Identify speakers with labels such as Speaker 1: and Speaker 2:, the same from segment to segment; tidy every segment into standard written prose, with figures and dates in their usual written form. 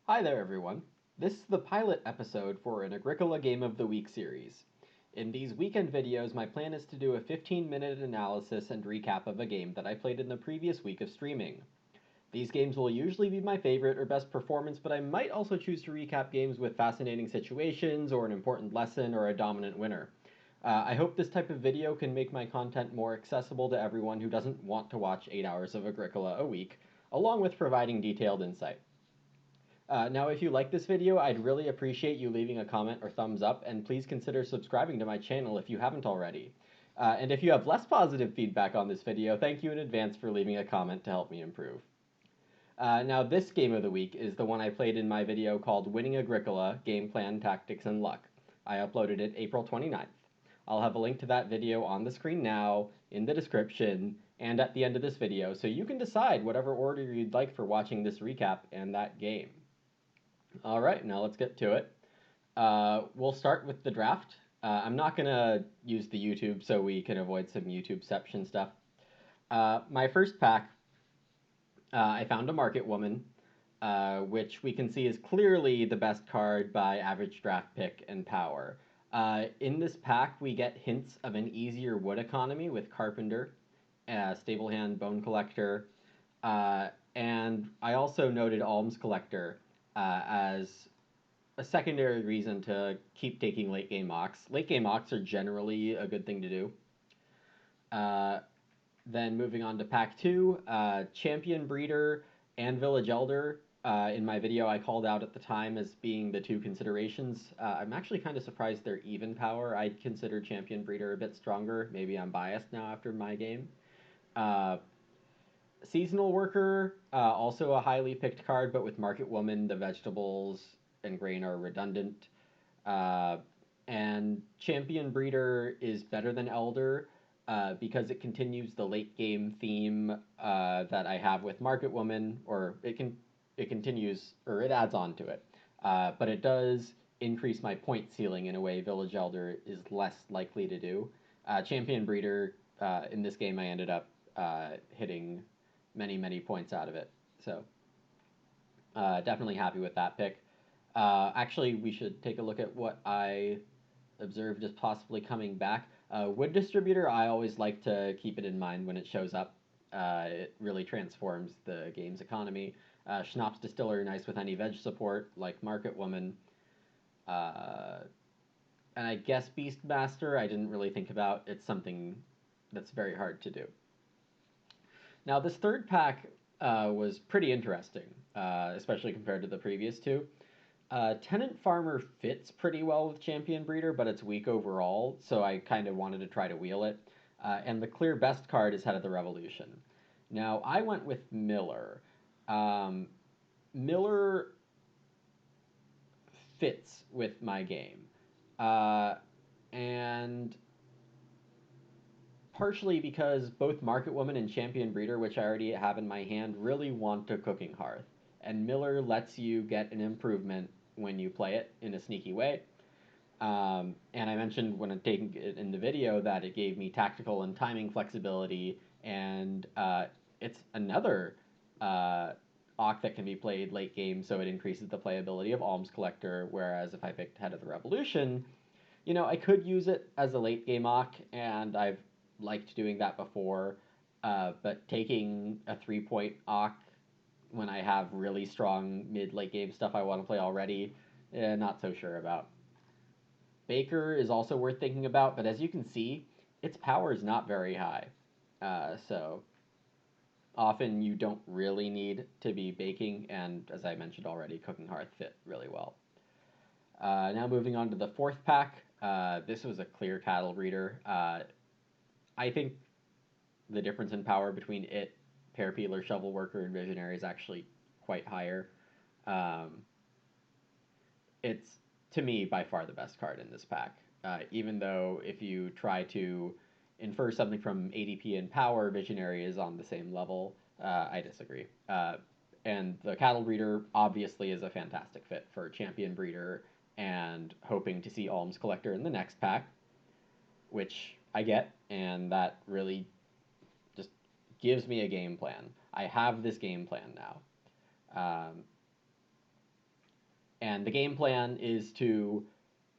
Speaker 1: Hi there, everyone. This is the pilot episode for an Agricola Game of the Week series. In these weekend videos, my plan is to do a 15-minute analysis and recap of a game that I played in the previous week of streaming. These games will usually be my favorite or best performance, but I might also choose to recap games with fascinating situations or an important lesson or a dominant winner. I hope this type of video can make my content more accessible to everyone who doesn't want to watch 8 hours of Agricola a week, along with providing detailed insight. Now, if you like this video, I'd really appreciate you leaving a comment or thumbs up, and please consider subscribing to my channel if you haven't already. And if you have less positive feedback on this video, thank you in advance for leaving a comment to help me improve. Now, this game of the week is the one I played in my video called Winning Agricola, Game Plan, Tactics, and Luck. I uploaded it April 29th. I'll have a link to that video on the screen now, in the description, and at the end of this video, so you can decide whatever order you'd like for watching this recap and that game. All right, now let's get to it. We'll start with the draft. I'm not going to use the YouTube so we can avoid some YouTubeception stuff. My first pack, I found a Market Woman, which we can see is clearly the best card by average draft pick and power. In this pack, we get hints of an easier wood economy with Carpenter, Stable Hand, Bone Collector, and I also noted Alms Collector as a secondary reason to keep taking late game mocks. Late game mocks are generally a good thing to do. Then moving on to pack 2, Champion Breeder and Village Elder. In my video, I called out at the time as being the two considerations. I'm actually kind of surprised they're even power. I'd consider Champion Breeder a bit stronger. Maybe I'm biased now after my game. Seasonal Worker, also a highly picked card, but with Market Woman, the vegetables and grain are redundant. And Champion Breeder is better than Elder because it continues the late game theme that I have with Market Woman, or it continues, or it adds on to it. But it does increase my point ceiling in a way Village Elder is less likely to do. Champion Breeder, in this game, I ended up hitting many points out of it. So definitely happy with that pick. Actually, we should take a look at what I observed as possibly coming back. Wood Distributor, I always like to keep it in mind when it shows up. It really transforms the game's economy. Schnapps Distiller, nice with any veg support, like Market Woman. And I guess Beastmaster, I didn't really think about. It's something that's very hard to do. Now, this third pack was pretty interesting, especially compared to the previous two. Tenant Farmer fits pretty well with Champion Breeder, but it's weak overall, so I kind of wanted to try to wheel it. And the clear best card is Head of the Revolution. Now, I went with Miller. Miller fits with my game. And partially because both Market Woman and Champion Breeder, which I already have in my hand, really want a Cooking Hearth. And Miller lets you get an improvement when you play it in a sneaky way. And I mentioned when I'm taking it in the video that it gave me tactical and timing flexibility, and it's another Ock that can be played late game, so it increases the playability of Alms Collector, whereas if I picked Head of the Revolution, I could use it as a late game Ock, and I've liked doing that before, but taking a 3-point Ock when I have really strong mid-late game stuff I want to play already, not so sure about. Baker is also worth thinking about, but as you can see, its power is not very high. So often you don't really need to be baking, and as I mentioned already, Cooking Hearth fit really well. Now moving on to the fourth pack. This was a clear Cattle Breeder. I think the difference in power between it, Pear Peeler, Shovel Worker, and Visionary is actually quite higher. It's, to me, by far the best card in this pack. Even though if you try to infer something from ADP and power, Visionary is on the same level. I disagree. And the Cattle Breeder obviously is a fantastic fit for Champion Breeder, and hoping to see Alms Collector in the next pack, which I get, and that really just gives me a game plan. I have this game plan now. And the game plan is to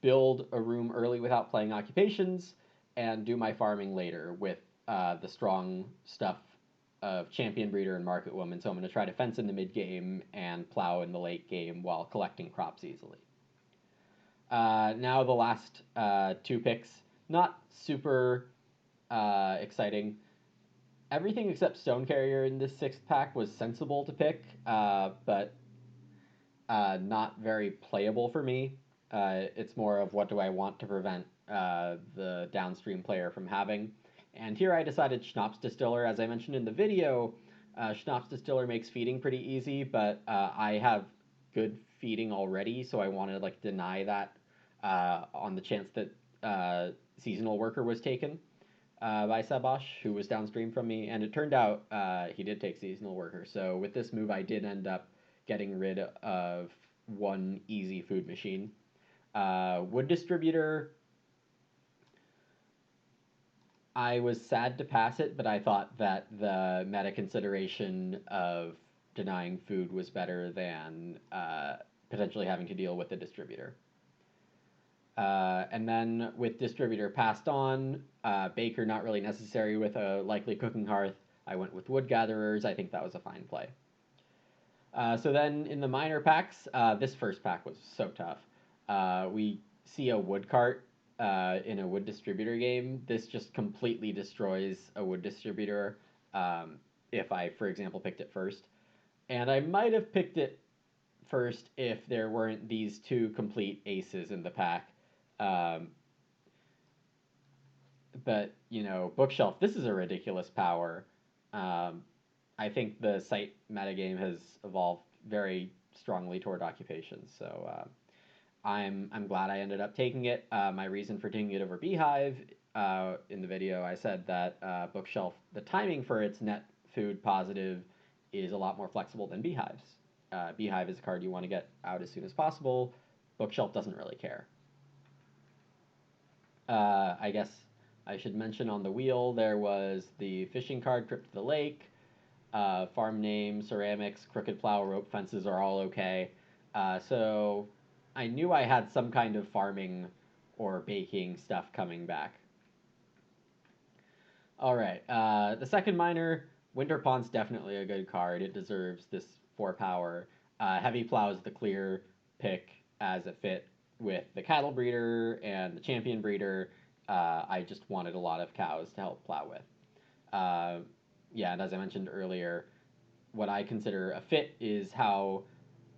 Speaker 1: build a room early without playing occupations and do my farming later with the strong stuff of champion breeder and market woman. So I'm going to try to fence in the mid game and plow in the late game while collecting crops easily. Now the last two picks, not super exciting. Everything except Stone Carrier in this sixth pack was sensible to pick, but not very playable for me. It's more of what do I want to prevent the downstream player from having. And here I decided Schnapps Distiller. As I mentioned in the video, Schnapps Distiller makes feeding pretty easy, but I have good feeding already, so I wanted to like deny that on the chance that Seasonal Worker was taken by Sabosh, who was downstream from me, and it turned out he did take Seasonal Worker. So with this move, I did end up getting rid of one easy food machine. Wood Distributor, I was sad to pass it, but I thought that the meta consideration of denying food was better than potentially having to deal with the distributor. And then with distributor passed on, baker not really necessary with a likely cooking hearth. I went with wood gatherers. I think that was a fine play. So then in the minor packs, this first pack was so tough. We see a wood cart in a wood distributor game. This just completely destroys a wood distributor if I, for example, picked it first. And I might have picked it first if there weren't these two complete aces in the pack. But, you know, Bookshelf, this is a ridiculous power. I think the site metagame has evolved very strongly toward occupations. So I'm glad I ended up taking it. My reason for taking it over Beehive, in the video, I said that Bookshelf, the timing for its net food positive is a lot more flexible than Beehive's. Beehive is a card you want to get out as soon as possible. Bookshelf doesn't really care. I guess I should mention on the wheel there was the fishing card, Trip to the Lake, farm name, ceramics, crooked plow, rope fences are all okay. So I knew I had some kind of farming or baking stuff coming back. All right, the second minor, Winter Pond's definitely a good card. It deserves this 4 power. Heavy Plow is the clear pick as a fit with the cattle breeder and the champion breeder. I just wanted a lot of cows to help plow with. Yeah, and as I mentioned earlier, what I consider a fit is how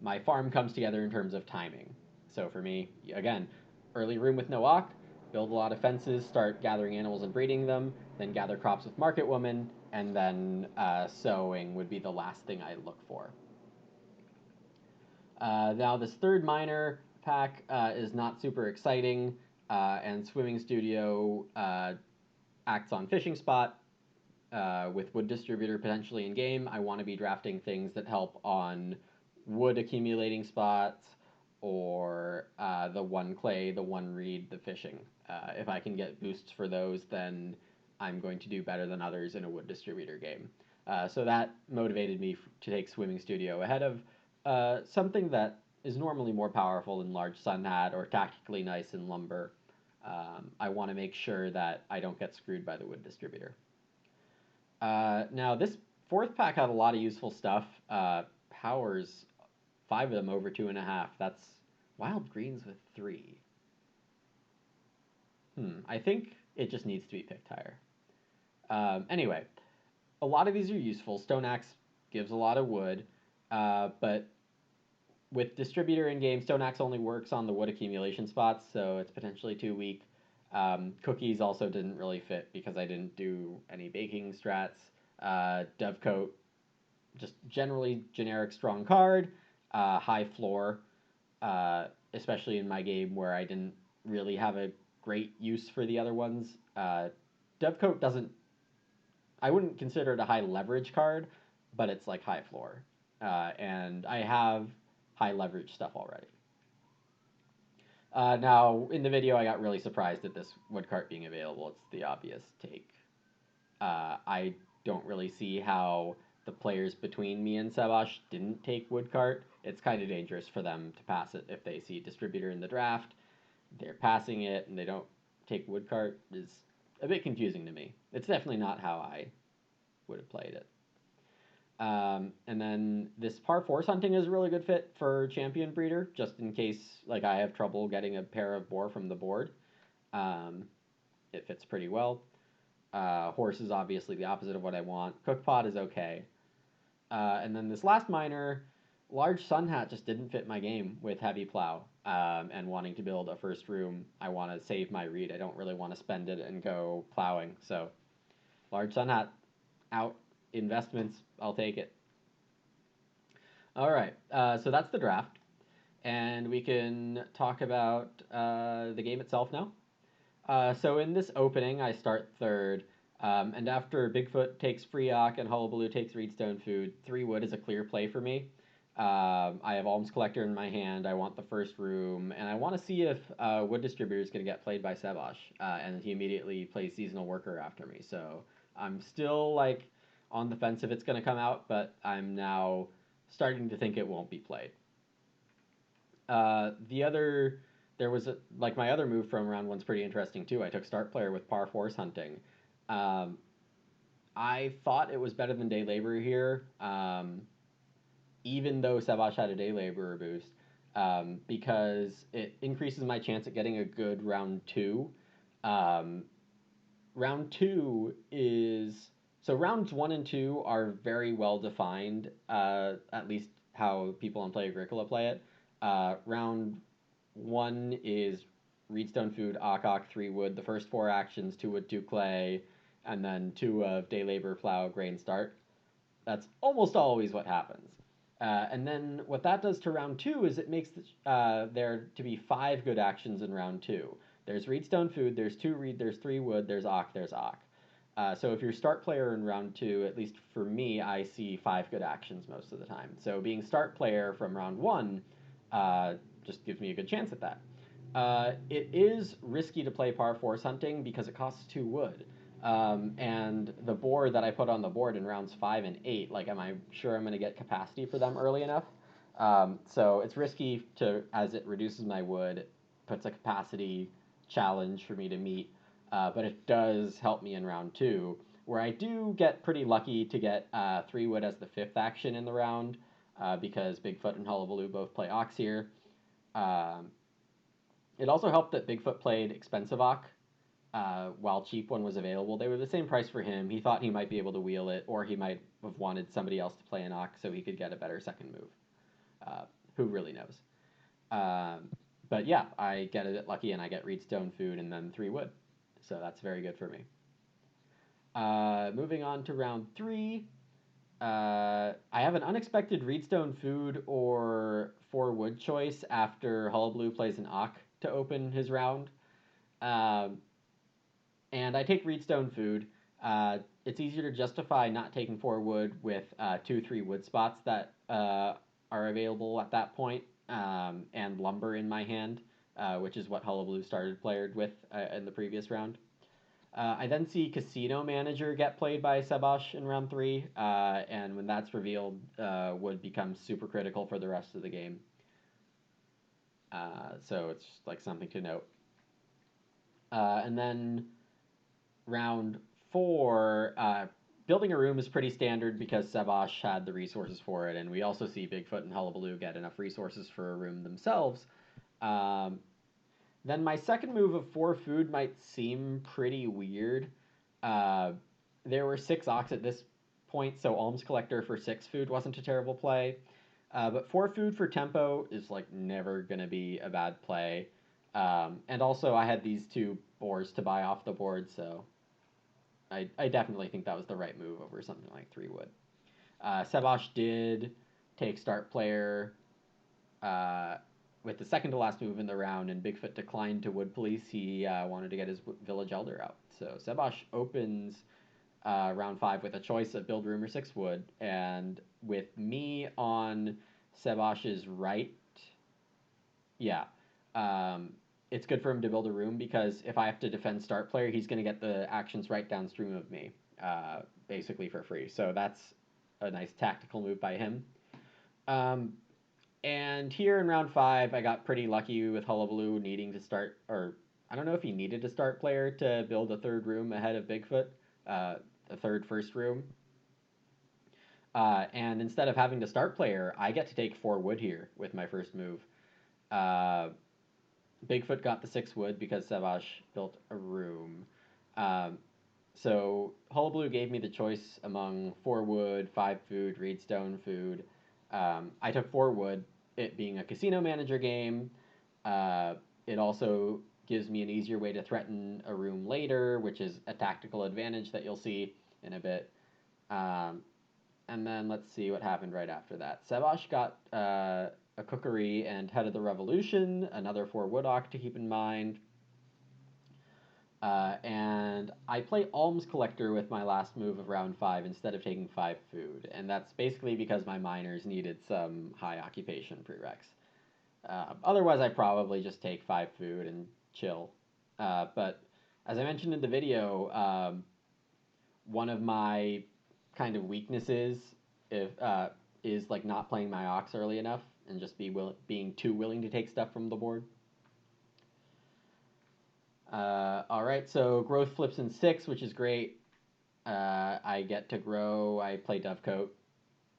Speaker 1: my farm comes together in terms of timing. So for me, again, early room with no Ock, build a lot of fences, start gathering animals and breeding them, then gather crops with Market Woman, and then sowing would be the last thing I look for. Now this third minor pack is not super exciting, and Swimming Studio acts on Fishing Spot. With Wood Distributor potentially in game, I want to be drafting things that help on wood accumulating spots or the one clay, the one reed, the fishing. If I can get boosts for those, then I'm going to do better than others in a Wood Distributor game. So that motivated me to take Swimming Studio ahead of something that is normally more powerful in Large Sun Hat or tactically nice in Lumber. I want to make sure that I don't get screwed by the Wood Distributor. Now, this fourth pack had a lot of useful stuff. Powers, 5 of them over 2.5. That's Wild Greens with 3. I think it just needs to be picked higher. Anyway, a lot of these are useful. Stone Axe gives a lot of wood, but with Distributor in game, Stone Axe only works on the wood accumulation spots, so it's potentially too weak. Cookies also didn't really fit because I didn't do any baking strats. Dovecoat, just generally generic strong card, high floor, especially in my game where I didn't really have a great use for the other ones. Dovecoat doesn't, I wouldn't consider it a high leverage card, but it's like high floor. And I have high leverage stuff already. Now, in the video, I got really surprised at this wood cart being available. It's the obvious take. I don't really see how the players between me and Sebash didn't take Woodcart, it's kind of dangerous for them to pass it if they see Distributor in the draft. They're passing it and they don't take Woodcart is a bit confusing to me. It's definitely not how I would have played it. And then this par force hunting is a really good fit for champion breeder, just in case like I have trouble getting a pair of boar from the board. Um, it fits pretty well. Horse is obviously the opposite of what I want. Cookpot is okay. And then this last minor, large sun hat just didn't fit my game with heavy plow. And wanting to build a first room, I want to save my reed. I don't really want to spend it and go plowing. So large sun hat out. Investments, I'll take it. All right, so that's the draft. And we can talk about the game itself now. So in this opening, I start third, and after Bigfoot takes Freeok and Hullabaloo takes Reedstone Food, 3 wood is a clear play for me. I have Alms Collector in my hand. I want the first room, and I want to see if Wood Distributor is going to get played by Sebash, and he immediately plays Seasonal Worker after me. So I'm still like on the fence if it's going to come out, but I'm now starting to think it won't be played. The other, there was like my other move from round one's pretty interesting too. I took start player with par force hunting. Um, I thought it was better than day laborer here, even though Sebash had a day laborer boost, because it increases my chance at getting a good round two. Um, round two is so rounds one and two are very well defined, at least how people on Play Agricola play it. Round one is Reedstone Food, Akok, 3 wood, the first 4 actions, 2 wood, 2 clay, and then 2 of day labor, plow, grain, start. That's almost always what happens. And then what that does to round two is it makes there to be 5 good actions in round two. There's Reedstone Food, there's 2 reed, there's 3 wood, there's Ak, there's Ak. So if you're start player in round two, at least for me, I see 5 good actions most of the time. So being start player from round one just gives me a good chance at that. It is risky to play par force hunting because it costs 2 wood. And the board that I put on the board in rounds 5 and 8, like, am I sure I'm going to get capacity for them early enough? So it's risky to, as it reduces my wood, puts a capacity challenge for me to meet, but it does help me in round 2, where I do get pretty lucky to get 3 wood as the 5th action in the round, because Bigfoot and Hullabaloo both play Ox here. It also helped that Bigfoot played expensive Ock, while cheap one was available. They were the same price for him. He thought he might be able to wheel it, or he might have wanted somebody else to play an Ock so he could get a better second move. Who really knows? But yeah, I get it lucky and I get Reedstone Food and then 3 wood. So that's very good for me. Moving on to round 3. I have an unexpected Reedstone Food or 4 wood choice after Hullabaloo plays an Ock to open his round. And I take Reedstone Food. It's easier to justify not taking 4 wood with 2, 3 wood spots that are available at that point, and lumber in my hand, which is what Hullabaloo started playered with in the previous round. I then see Casino Manager get played by Sebash in round 3, and when that's revealed, wood becomes super critical for the rest of the game. So it's like something to note. And then round 4, building a room is pretty standard because Sebash had the resources for it, and we also see Bigfoot and Hullabaloo get enough resources for a room themselves. Then my second move of 4 food might seem pretty weird. There were 6 ox at this point, so Alms Collector for 6 food wasn't a terrible play. But 4 food for tempo is like never going to be a bad play. And also I had these 2 boars to buy off the board, so I definitely think that was the right move over something like 3 wood. Sebash did take start player with the second to last move in the round, and Bigfoot declined to Wood Police. He wanted to get his Village Elder out. So Sebash opens round 5 with a choice of build room or 6 wood, and with me on Sebash's right, yeah, it's good for him to build a room because if I have to defend start player, he's going to get the actions right downstream of me, basically for free. So that's a nice tactical move by him. Um, and here in round 5, I got pretty lucky with Hullabaloo needing to start, or I don't know if he needed to start player to build a third room ahead of Bigfoot, the third first room. And instead of having to start player, I get to take 4 wood here with my first move. Uh, Bigfoot got the 6 wood because Savash built a room. Um, so Hullabaloo gave me the choice among 4 wood, 5 food, reedstone food. I took 4 wood, it being a casino manager game. Uh, it also gives me an easier way to threaten a room later, which is a tactical advantage that you'll see in a bit. Um, and then let's see what happened right after that. Savash got a cookery and Head of the Revolution, another 4 Woodok to keep in mind. And I play Alms Collector with my last move of round 5 instead of taking 5 food. And that's basically because my miners needed some high occupation prereqs. Otherwise, I probably just take 5 food and chill. But as I mentioned in the video, one of my kind of weaknesses if is like not playing my ox early enough and just being too willing to take stuff from the board. All right, so growth flips in 6, which is great. I get to grow. I play Dovecoat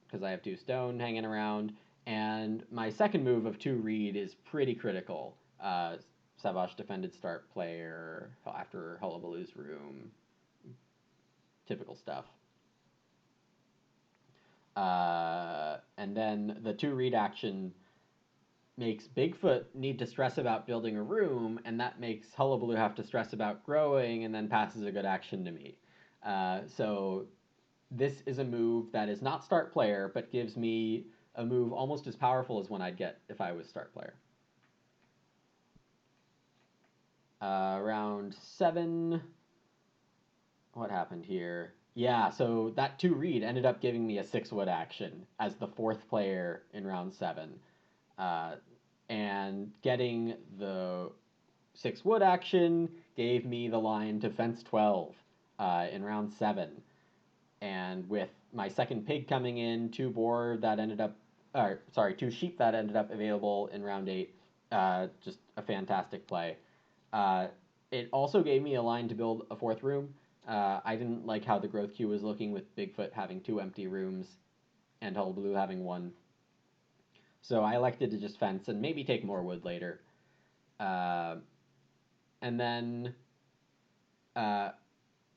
Speaker 1: because I have 2 stone hanging around. And my second move of 2 reed is pretty critical. Savash defended start player after Hullabaloo's room. Typical stuff. And then the 2 reed action makes Bigfoot need to stress about building a room, and that makes Hullabaloo have to stress about growing, and then passes a good action to me. So this is a move that is not start player, but gives me a move almost as powerful as one I'd get if I was start player. Round 7, what happened here? Yeah, so that 2 reed ended up giving me a 6 wood action as the 4th player in round 7. And getting the 6 wood action gave me the line to fence 12 in round 7. And with my second pig coming in, 2 boar that ended up, 2 sheep that ended up available in round 8, just a fantastic play. It also gave me a line to build a 4th room. I didn't like how the growth queue was looking with Bigfoot having 2 empty rooms and Hullabaloo having 1. So I elected to just fence and maybe take more wood later. And then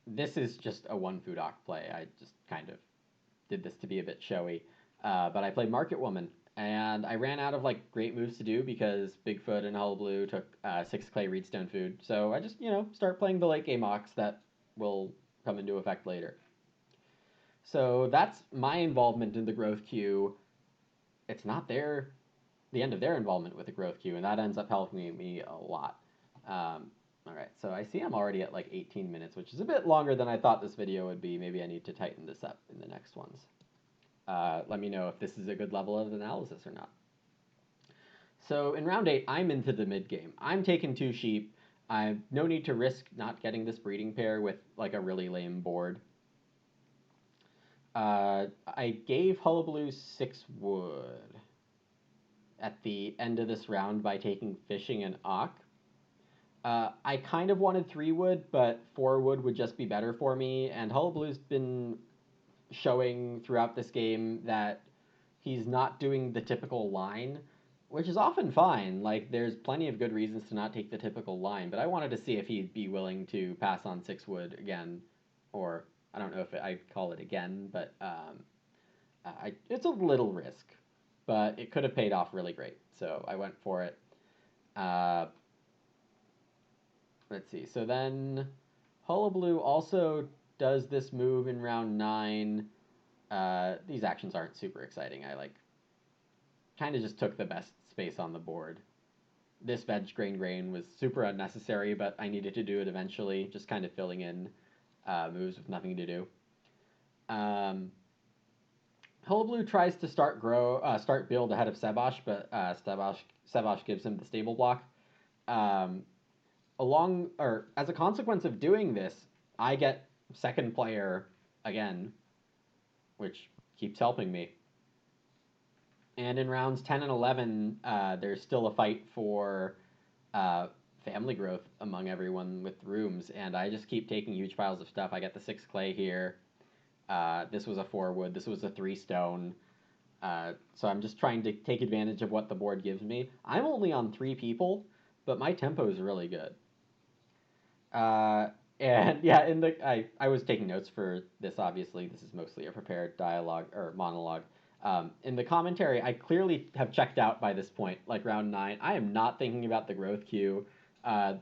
Speaker 1: this is just a 1 food ock play. I just kind of did this to be a bit showy. But I played Market Woman, and I ran out of like great moves to do because Bigfoot and Hullabaloo took 6 clay reedstone food. So I just, start playing the late game ox that will come into effect later. So that's my involvement in the growth queue. It's not the end of their involvement with the growth queue, and that ends up helping me a lot. All right, so I see I'm already at like 18 minutes, which is a bit longer than I thought this video would be. Maybe I need to tighten this up in the next ones. Let me know if this is a good level of analysis or not. So in round 8, I'm into the mid game. I'm taking 2 sheep. I've no need to risk not getting this breeding pair with like a really lame board. I gave Hullabaloo 6 wood at the end of this round by taking fishing and Ock. I kind of wanted 3 wood, but 4 wood would just be better for me, and Hullabaloo's been showing throughout this game that he's not doing the typical line, which is often fine. Like, there's plenty of good reasons to not take the typical line, but I wanted to see if he'd be willing to pass on 6 wood again, or I don't know if I'd call it again, but it's a little risk, but it could have paid off really great, so I went for it. Let's see. So then Hullabaloo also does this move in round 9. These actions aren't super exciting. I kind of just took the best space on the board. This veg grain was super unnecessary, but I needed to do it eventually, just kind of filling in moves with nothing to do. Hullabaloo tries to start build ahead of Savash, but Savash gives him the stable block. As a consequence of doing this, I get second player again, which keeps helping me. And in rounds 10 and 11, there's still a fight for uh, family growth among everyone with rooms, and I just keep taking huge piles of stuff. I got the 6 clay here. This was a 4 wood. This was a 3 stone. So I'm just trying to take advantage of what the board gives me. I'm only on 3 people, but my tempo is really good. And yeah, I was taking notes for this. Obviously, this is mostly a prepared dialogue or monologue. In the commentary, I clearly have checked out by this point, like round 9. I am not thinking about the growth queue. Uh,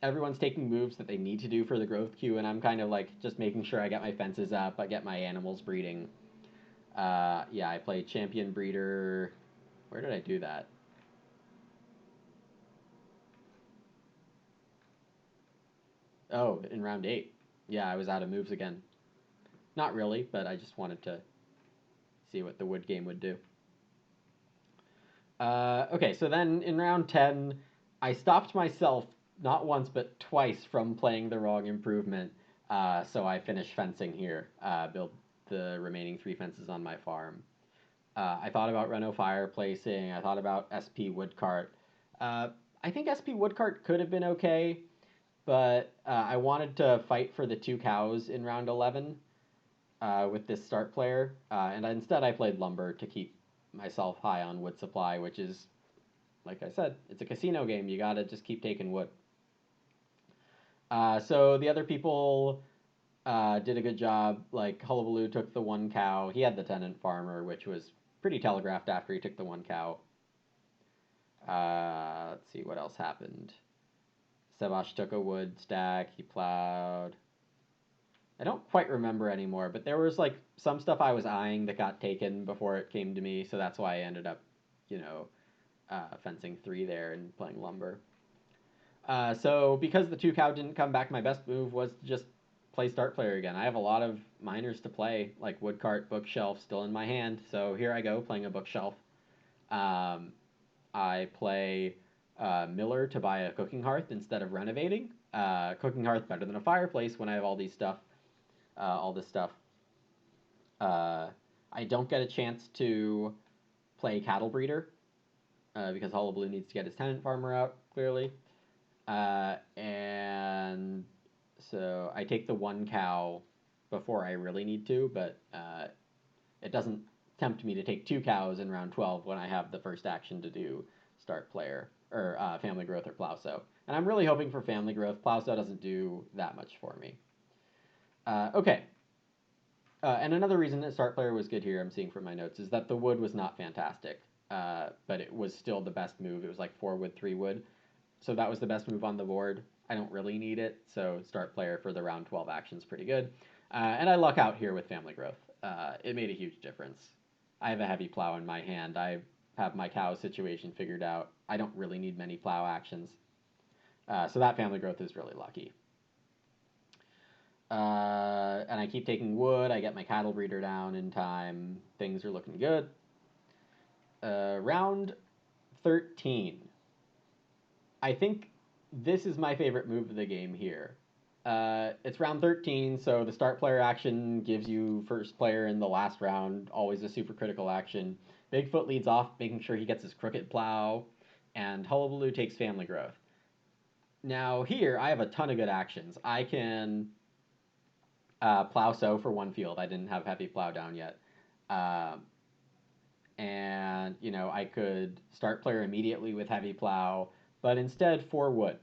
Speaker 1: Everyone's taking moves that they need to do for the growth queue, and I'm kind of like just making sure I get my fences up, I get my animals breeding. Yeah, I played champion breeder. Where did I do that? Oh, in round 8. Yeah, I was out of moves again. Not really, but I just wanted to see what the wood game would do. Okay, so then in round 10, I stopped myself not once but twice from playing the wrong improvement. So I finished fencing here, build the remaining 3 fences on my farm. I thought about Reno fireplacing. I thought about SP Woodcart. Uh, I think SP Woodcart could have been okay, but I wanted to fight for the 2 cows in round 11 with this start player, and instead I played Lumber to keep myself high on wood supply, which is, like I said, it's a casino game. You gotta just keep taking wood. So the other people did a good job. Like Hullabaloo took the 1 cow. He had the tenant farmer, which was pretty telegraphed after he took the 1 cow. Let's see what else happened. Sebash took a wood stack. He plowed. I don't quite remember anymore, but there was like some stuff I was eyeing that got taken before it came to me, so that's why I ended up, you know, fencing 3 there and playing lumber. So because the 2 cow didn't come back, my best move was to just play start player again. I have a lot of miners to play, like woodcart, bookshelf, still in my hand. So here I go playing a bookshelf. Um, I play Miller to buy a cooking hearth instead of renovating. Cooking hearth better than a fireplace when I have all these stuff, all this stuff. Uh, I don't get a chance to play cattle breeder because Hullabaloo needs to get his tenant farmer out clearly. And so I take the 1 cow before I really need to, but it doesn't tempt me to take 2 cows in round 12 when I have the first action to do start player or family growth or plow. And I'm really hoping for family growth. Plow doesn't do that much for me. Okay. And another reason that start player was good here, I'm seeing from my notes, is that the wood was not fantastic, but it was still the best move. It was like 4 wood, 3 wood. So that was the best move on the board. I don't really need it, so start player for the round 12 action's pretty good. And I luck out here with family growth. It made a huge difference. I have a heavy plow in my hand. I have my cow situation figured out. I don't really need many plow actions. So that family growth is really lucky. And I keep taking wood. I get my cattle breeder down in time. Things are looking good. Round 13. I think this is my favorite move of the game here. It's round 13, so the start player action gives you first player in the last round, always a super critical action. Bigfoot leads off, making sure he gets his crooked plow, and Hullabaloo takes family growth. Now here, I have a ton of good actions. I can plow sow for 1 field. I didn't have heavy plow down yet. And, I could start player immediately with heavy plow, but instead 4 wood.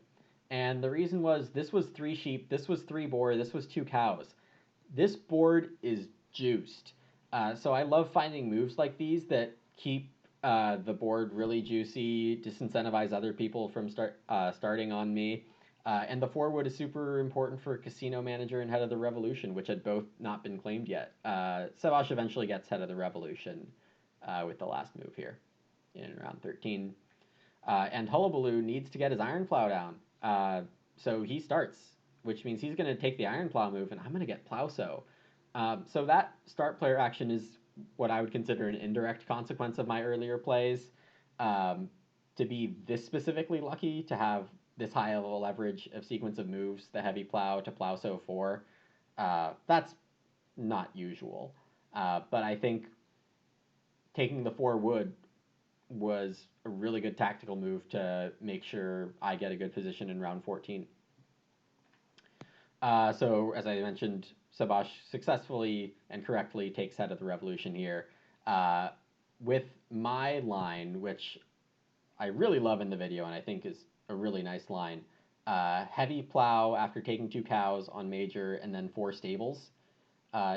Speaker 1: And the reason was this was 3 sheep, this was 3 boar, this was 2 cows. This board is juiced. So I love finding moves like these that keep the board really juicy, disincentivize other people from starting on me. And the 4 wood is super important for Casino Manager and Head of the Revolution, which had both not been claimed yet. Savash eventually gets Head of the Revolution with the last move here in round 13. And Hullabaloo needs to get his iron plow down. So he starts, which means he's going to take the iron plow move, and I'm going to get plow sow. So that start player action is what I would consider an indirect consequence of my earlier plays. To be this specifically lucky to have this high of a leverage of sequence of moves, the heavy plow to plow sow 4, that's not usual. But I think taking the 4 wood was a really good tactical move to make sure I get a good position in round 14. So, as I mentioned, Sabash successfully and correctly takes head of the revolution here. Uh, with my line, which I really love in the video and I think is a really nice line, heavy plow after taking 2 cows on major and then 4 stables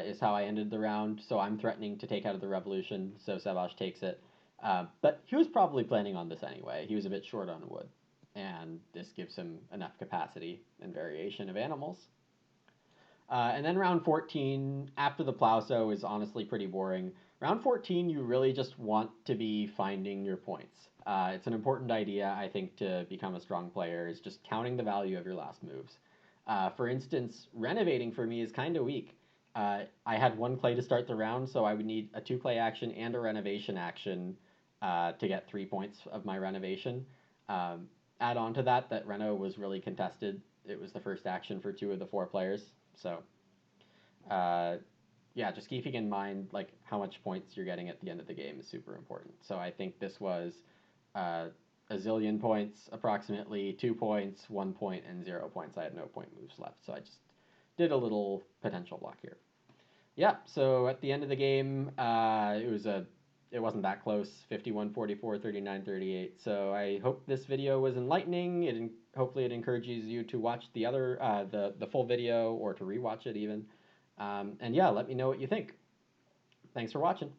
Speaker 1: is how I ended the round. So I'm threatening to take out of the revolution, so Sabash takes it. But he was probably planning on this anyway. He was a bit short on wood, and this gives him enough capacity and variation of animals. And then round 14, after the plow sow, is honestly pretty boring. Round 14, you really just want to be finding your points. It's an important idea, I think, to become a strong player, is just counting the value of your last moves. For instance, renovating for me is kind of weak. I had 1 clay to start the round, so I would need a 2 clay action and a renovation action to get 3 points of my renovation. Add on to that, that reno was really contested. It was the first action for 2 of the 4 players. So, uh, yeah, just keeping in mind like how much points you're getting at the end of the game is super important. So I think this was uh, a zillion points, approximately 2 points, 1 point, and 0 points. I had no point moves left, so I just did a little potential block here. Yeah, so at the end of the game, it wasn't that close, 51-44, 39-38. So I hope this video was enlightening. Hopefully it encourages you to watch the full video or to rewatch it even. And yeah, let me know what you think. Thanks for watching.